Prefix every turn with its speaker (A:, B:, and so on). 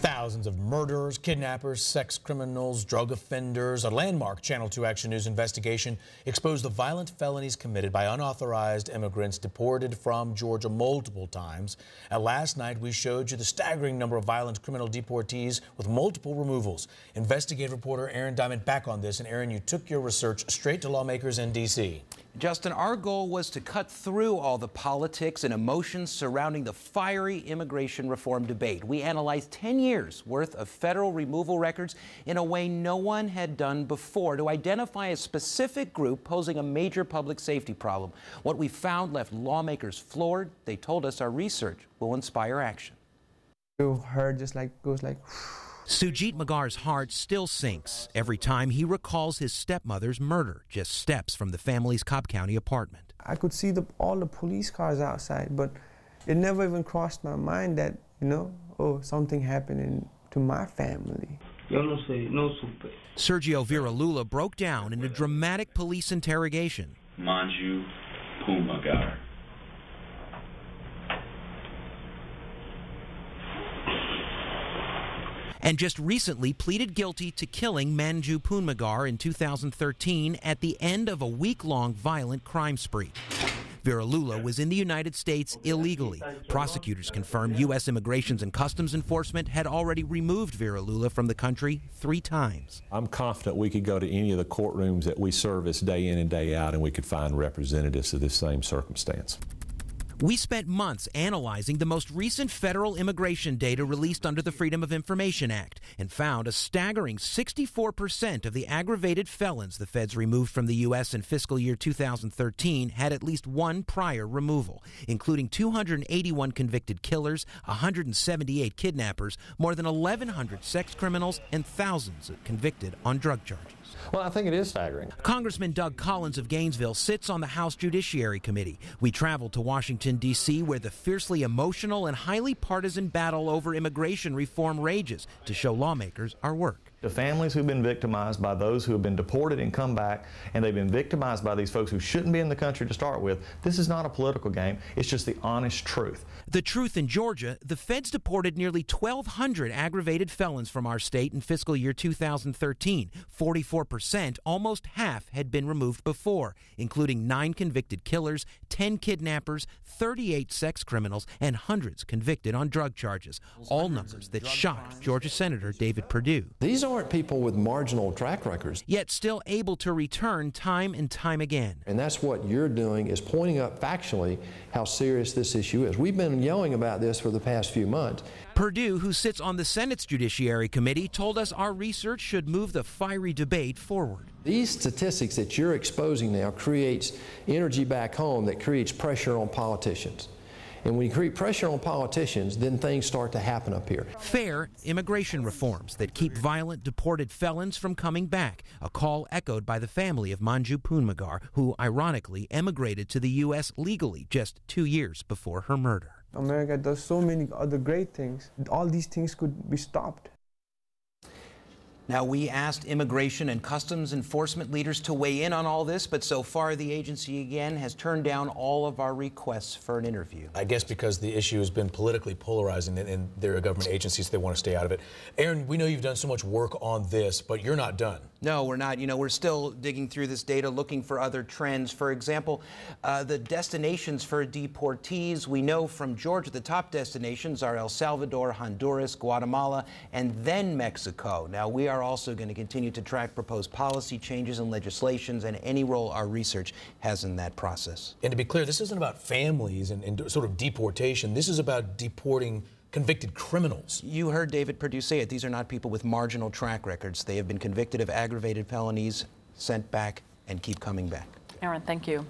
A: Thousands of murderers, kidnappers, sex criminals, drug offenders. A landmark Channel 2 Action News investigation exposed the violent felonies committed by unauthorized immigrants deported from Georgia multiple times. And last night, we showed you the staggering number of violent criminal deportees with multiple removals. Investigative reporter Aaron Diamond back on this. And Aaron, you took your research straight to lawmakers in D.C.
B: Justin, our goal was to cut through all the politics and emotions surrounding the fiery immigration reform debate. We analyzed 10 years worth of federal removal records in a way no one had done before to identify a specific group posing a major public safety problem. What we found left lawmakers floored. They told us our research will inspire action.
C: Her just goes like.
B: Sujit Magar's heart still sinks every time he recalls his stepmother's murder just steps from the family's Cobb County apartment.
C: I could see all the police cars outside, but it never even crossed my mind that, oh, something happening to my family.
B: Sergio Viralula broke down in a dramatic police interrogation.
D: Manju Pumagar.
B: And just recently pleaded guilty to killing Manju Punmagar in 2013 at the end of a week-long violent crime spree. Viralula was in the United States illegally. Prosecutors confirmed U.S. Immigration and Customs Enforcement had already removed Viralula from the country 3 times.
E: I'm confident we could go to any of the courtrooms that we service day in and day out, and we could find representatives of this same circumstance.
B: We spent months analyzing the most recent federal immigration data released under the Freedom of Information Act and found a staggering 64% of the aggravated felons the feds removed from the U.S. in fiscal year 2013 had at least one prior removal, including 281 convicted killers, 178 kidnappers, more than 1,100 sex criminals, and thousands convicted on drug charges.
E: Well, I think it is staggering.
B: Congressman Doug Collins of Gainesville sits on the House Judiciary Committee. We traveled to Washington, D.C., where the fiercely emotional and highly partisan battle over immigration reform rages, to show lawmakers our work.
F: The families who've been victimized by those who have been deported and come back, and they've been victimized by these folks who shouldn't be in the country to start with, this is not a political game. It's just the honest truth.
B: The truth in Georgia, the feds deported nearly 1,200 aggravated felons from our state in fiscal year 2013. 44%, almost half, had been removed before, including 9 convicted killers, 10 kidnappers, 38 sex criminals, and hundreds convicted on drug charges. All numbers that shocked Georgia Senator David Perdue.
G: These aren't people with marginal track records.
B: Yet still able to return time and time again.
G: And that's what you're doing, is pointing up factually how serious this issue is. We've been yelling about this for the past few months.
B: Perdue, who sits on the Senate's Judiciary Committee, told us our research should move the fiery debate forward.
G: These statistics that you're exposing now creates energy back home that creates pressure on politicians. And when you create pressure on politicians, then things start to happen up here.
B: Fair immigration reforms that keep violent deported felons from coming back, a call echoed by the family of Manju Punmagar, who ironically emigrated to the U.S. legally just 2 years before her murder.
C: America does so many other great things. All these things could be stopped.
B: Now, we asked Immigration and Customs Enforcement leaders to weigh in on all this, but so far the agency again has turned down all of our requests for an interview.
A: I guess because the issue has been politically polarizing and they're a government agency, so they want to stay out of it. Aaron, we know you've done so much work on this, but you're not done.
B: No, we're not. We're still digging through this data, looking for other trends. For example, the destinations for deportees. We know from Georgia the top destinations are El Salvador, Honduras, Guatemala, and then Mexico. Now, we are also going to continue to track proposed policy changes and legislations and any role our research has in that process.
A: And to be clear, this isn't about families and sort of deportation. This is about deporting convicted criminals.
B: You heard David Perdue say it. These are not people with marginal track records. They have been convicted of aggravated felonies, sent back, and keep coming back.
H: Aaron, thank you.